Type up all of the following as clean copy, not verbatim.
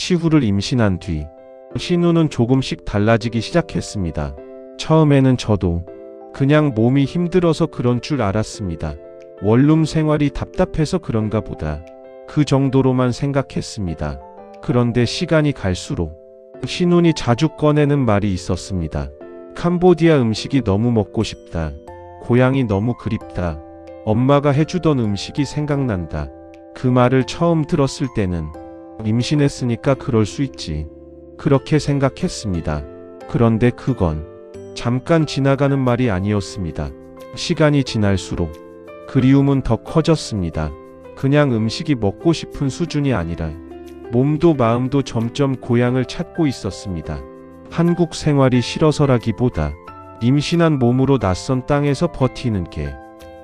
시후를 임신한 뒤 신우는 조금씩 달라지기 시작했습니다. 처음에는 저도 그냥 몸이 힘들어서 그런 줄 알았습니다. 원룸 생활이 답답해서 그런가 보다. 그 정도로만 생각했습니다. 그런데 시간이 갈수록 신우이 자주 꺼내는 말이 있었습니다. 캄보디아 음식이 너무 먹고 싶다. 고향이 너무 그립다. 엄마가 해주던 음식이 생각난다. 그 말을 처음 들었을 때는 임신했으니까 그럴 수 있지. 그렇게 생각했습니다. 그런데 그건 잠깐 지나가는 말이 아니었습니다. 시간이 지날수록 그리움은 더 커졌습니다. 그냥 음식이 먹고 싶은 수준이 아니라 몸도 마음도 점점 고향을 찾고 있었습니다. 한국 생활이 싫어서라기보다 임신한 몸으로 낯선 땅에서 버티는 게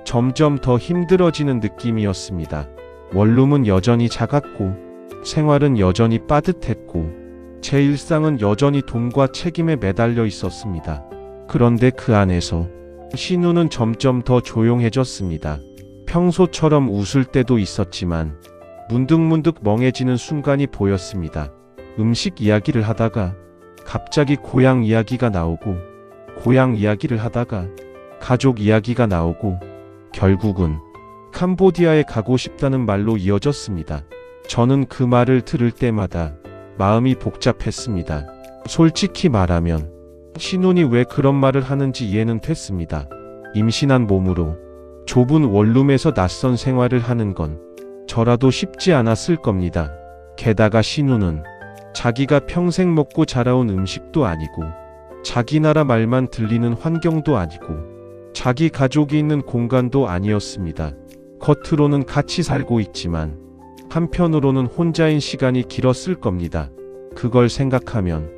점점 더 힘들어지는 느낌이었습니다. 원룸은 여전히 작았고 생활은 여전히 빠듯했고 제 일상은 여전히 돈과 책임에 매달려 있었습니다. 그런데 그 안에서 신우는 점점 더 조용해졌습니다. 평소처럼 웃을 때도 있었지만 문득문득 멍해지는 순간이 보였습니다. 음식 이야기를 하다가 갑자기 고향 이야기가 나오고 고향 이야기를 하다가 가족 이야기가 나오고 결국은 캄보디아에 가고 싶다는 말로 이어졌습니다. 저는 그 말을 들을 때마다 마음이 복잡했습니다. 솔직히 말하면 신우이 왜 그런 말을 하는지 이해는 됐습니다. 임신한 몸으로 좁은 원룸에서 낯선 생활을 하는 건 저라도 쉽지 않았을 겁니다. 게다가 신우는 자기가 평생 먹고 자라온 음식도 아니고 자기 나라 말만 들리는 환경도 아니고 자기 가족이 있는 공간도 아니었습니다. 겉으로는 같이 살고 있지만 한편으로는 혼자인 시간이 길었을 겁니다. 그걸 생각하면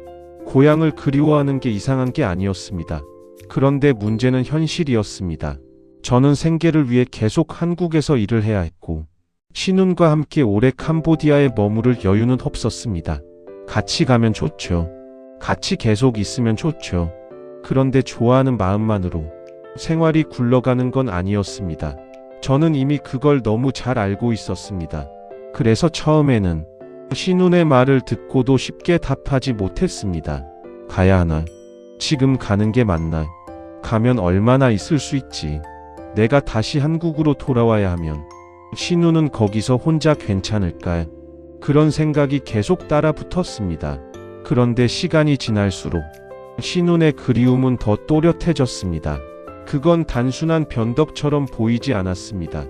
고향을 그리워하는 게 이상한 게 아니었습니다. 그런데 문제는 현실이었습니다. 저는 생계를 위해 계속 한국에서 일을 해야 했고 신우과 함께 오래 캄보디아에 머무를 여유는 없었습니다. 같이 가면 좋죠. 같이 계속 있으면 좋죠. 그런데 좋아하는 마음만으로 생활이 굴러가는 건 아니었습니다. 저는 이미 그걸 너무 잘 알고 있었습니다. 그래서 처음에는 신우의 말을 듣고도 쉽게 답하지 못했습니다. 가야 하나? 지금 가는 게 맞나? 가면 얼마나 있을 수 있지? 내가 다시 한국으로 돌아와야 하면 신우는 거기서 혼자 괜찮을까? 그런 생각이 계속 따라 붙었습니다. 그런데 시간이 지날수록 신우의 그리움은 더 또렷해졌습니다. 그건 단순한 변덕처럼 보이지 않았습니다.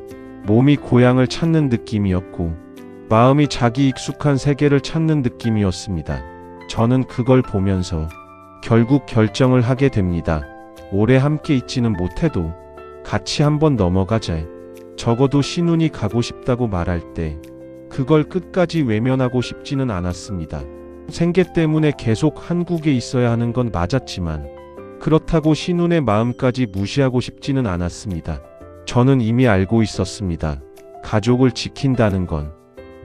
몸이 고향을 찾는 느낌이었고 마음이 자기 익숙한 세계를 찾는 느낌이었습니다. 저는 그걸 보면서 결국 결정을 하게 됩니다. 오래 함께 있지는 못해도 같이 한번 넘어가자. 적어도 신우이 가고 싶다고 말할 때 그걸 끝까지 외면하고 싶지는 않았습니다. 생계 때문에 계속 한국에 있어야 하는 건 맞았지만 그렇다고 신우의 마음까지 무시하고 싶지는 않았습니다. 저는 이미 알고 있었습니다. 가족을 지킨다는 건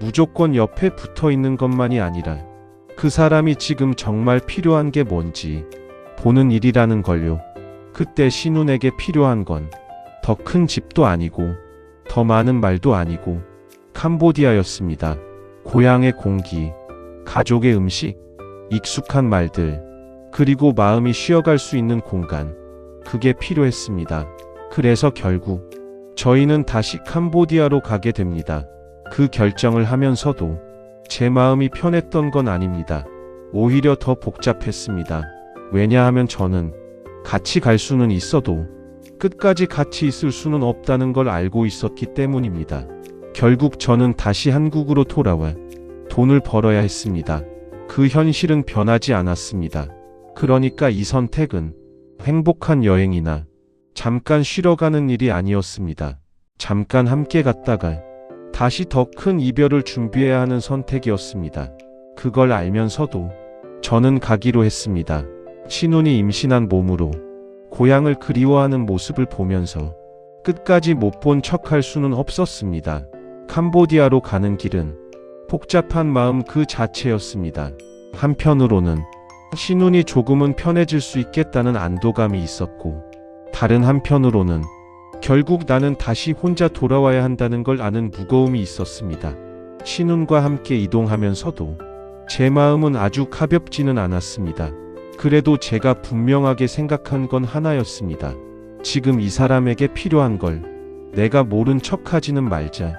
무조건 옆에 붙어 있는 것만이 아니라 그 사람이 지금 정말 필요한 게 뭔지 보는 일이라는 걸요. 그때 신우에게 필요한 건 더 큰 집도 아니고 더 많은 말도 아니고 캄보디아였습니다. 고향의 공기, 가족의 음식, 익숙한 말들, 그리고 마음이 쉬어갈 수 있는 공간, 그게 필요했습니다. 그래서 결국 저희는 다시 캄보디아로 가게 됩니다. 그 결정을 하면서도 제 마음이 편했던 건 아닙니다. 오히려 더 복잡했습니다. 왜냐하면 저는 같이 갈 수는 있어도 끝까지 같이 있을 수는 없다는 걸 알고 있었기 때문입니다. 결국 저는 다시 한국으로 돌아와 돈을 벌어야 했습니다. 그 현실은 변하지 않았습니다. 그러니까 이 선택은 행복한 여행이나 잠깐 쉬러 가는 일이 아니었습니다. 잠깐 함께 갔다가 다시 더 큰 이별을 준비해야 하는 선택이었습니다. 그걸 알면서도 저는 가기로 했습니다. 신우이 임신한 몸으로 고향을 그리워하는 모습을 보면서 끝까지 못 본 척할 수는 없었습니다. 캄보디아로 가는 길은 복잡한 마음 그 자체였습니다. 한편으로는 신우이 조금은 편해질 수 있겠다는 안도감이 있었고 다른 한편으로는 결국 나는 다시 혼자 돌아와야 한다는 걸 아는 무거움이 있었습니다. 신우과 함께 이동하면서도 제 마음은 아주 가볍지는 않았습니다. 그래도 제가 분명하게 생각한 건 하나였습니다. 지금 이 사람에게 필요한 걸 내가 모른 척하지는 말자.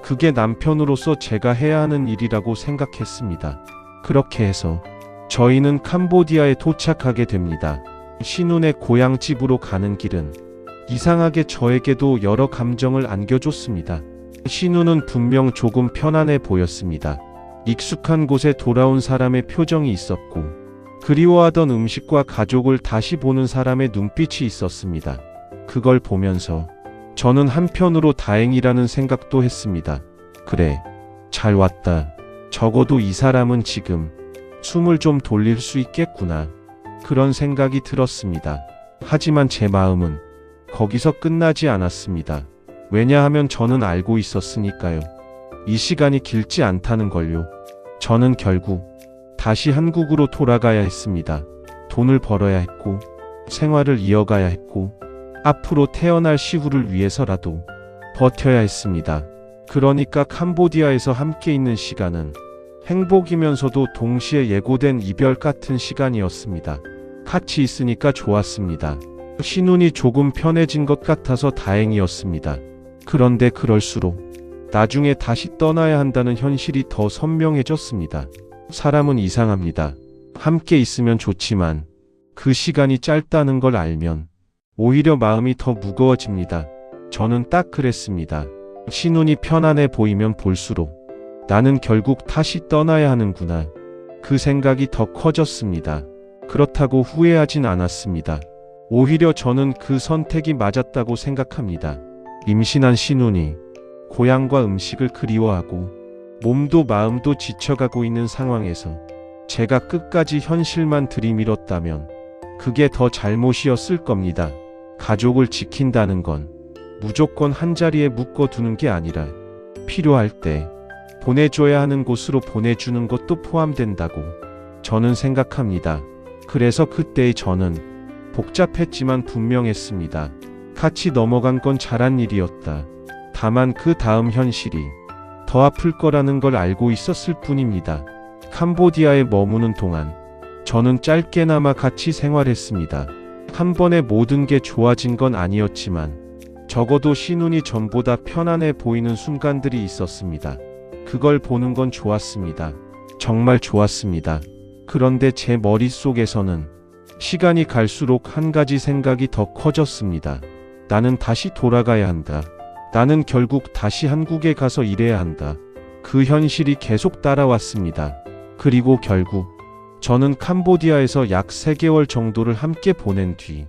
그게 남편으로서 제가 해야 하는 일이라고 생각했습니다. 그렇게 해서 저희는 캄보디아에 도착하게 됩니다. 신혼의 고향집으로 가는 길은 이상하게 저에게도 여러 감정을 안겨줬습니다. 신우는 분명 조금 편안해 보였습니다. 익숙한 곳에 돌아온 사람의 표정이 있었고 그리워하던 음식과 가족을 다시 보는 사람의 눈빛이 있었습니다. 그걸 보면서 저는 한편으로 다행이라는 생각도 했습니다. 그래, 잘 왔다. 적어도 이 사람은 지금 숨을 좀 돌릴 수 있겠구나. 그런 생각이 들었습니다. 하지만 제 마음은 거기서 끝나지 않았습니다. 왜냐하면 저는 알고 있었으니까요. 이 시간이 길지 않다는 걸요. 저는 결국 다시 한국으로 돌아가야 했습니다. 돈을 벌어야 했고 생활을 이어가야 했고 앞으로 태어날 시후를 위해서라도 버텨야 했습니다. 그러니까 캄보디아에서 함께 있는 시간은 행복이면서도 동시에 예고된 이별 같은 시간이었습니다. 같이 있으니까 좋았습니다. 신운이 조금 편해진 것 같아서 다행이었습니다. 그런데 그럴수록 나중에 다시 떠나야 한다는 현실이 더 선명해졌습니다. 사람은 이상합니다. 함께 있으면 좋지만 그 시간이 짧다는 걸 알면 오히려 마음이 더 무거워집니다. 저는 딱 그랬습니다. 신운이 편안해 보이면 볼수록 나는 결국 다시 떠나야 하는구나. 그 생각이 더 커졌습니다. 그렇다고 후회하진 않았습니다. 오히려 저는 그 선택이 맞았다고 생각합니다. 임신한 신운이 고향과 음식을 그리워하고 몸도 마음도 지쳐가고 있는 상황에서 제가 끝까지 현실만 들이밀었다면 그게 더 잘못이었을 겁니다. 가족을 지킨다는 건 무조건 한자리에 묶어두는 게 아니라 필요할 때 보내줘야 하는 곳으로 보내주는 것도 포함된다고 저는 생각합니다. 그래서 그때의 저는 복잡했지만 분명했습니다. 같이 넘어간 건 잘한 일이었다. 다만 그 다음 현실이 더 아플 거라는 걸 알고 있었을 뿐입니다. 캄보디아에 머무는 동안 저는 짧게나마 같이 생활했습니다. 한 번에 모든 게 좋아진 건 아니었지만 적어도 신운이 전보다 편안해 보이는 순간들이 있었습니다. 그걸 보는 건 좋았습니다. 정말 좋았습니다. 그런데 제 머릿속에서는 시간이 갈수록 한 가지 생각이 더 커졌습니다. 나는 다시 돌아가야 한다. 나는 결국 다시 한국에 가서 일해야 한다. 그 현실이 계속 따라왔습니다. 그리고 결국 저는 캄보디아에서 약 3개월 정도를 함께 보낸 뒤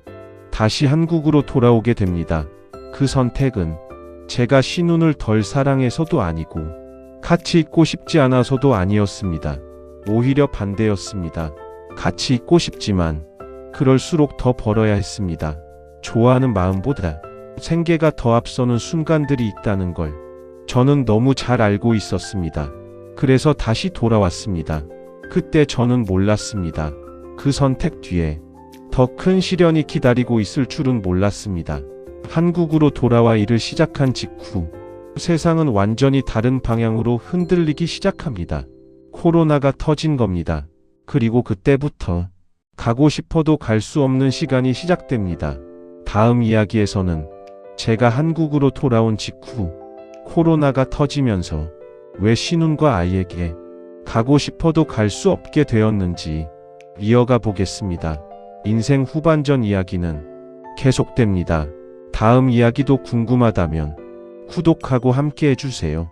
다시 한국으로 돌아오게 됩니다. 그 선택은 제가 신운을 덜 사랑해서도 아니고 같이 있고 싶지 않아서도 아니었습니다. 오히려 반대였습니다. 같이 있고 싶지만 그럴수록 더 벌어야 했습니다. 좋아하는 마음보다 생계가 더 앞서는 순간들이 있다는 걸 저는 너무 잘 알고 있었습니다. 그래서 다시 돌아왔습니다. 그때 저는 몰랐습니다. 그 선택 뒤에 더 큰 시련이 기다리고 있을 줄은 몰랐습니다. 한국으로 돌아와 일을 시작한 직후 세상은 완전히 다른 방향으로 흔들리기 시작합니다. 코로나가 터진 겁니다. 그리고 그때부터 가고 싶어도 갈 수 없는 시간이 시작됩니다. 다음 이야기에서는 제가 한국으로 돌아온 직후 코로나가 터지면서 왜 신운과 아이에게 가고 싶어도 갈 수 없게 되었는지 이어가 보겠습니다. 인생 후반전 이야기는 계속됩니다. 다음 이야기도 궁금하다면 구독하고 함께 해주세요.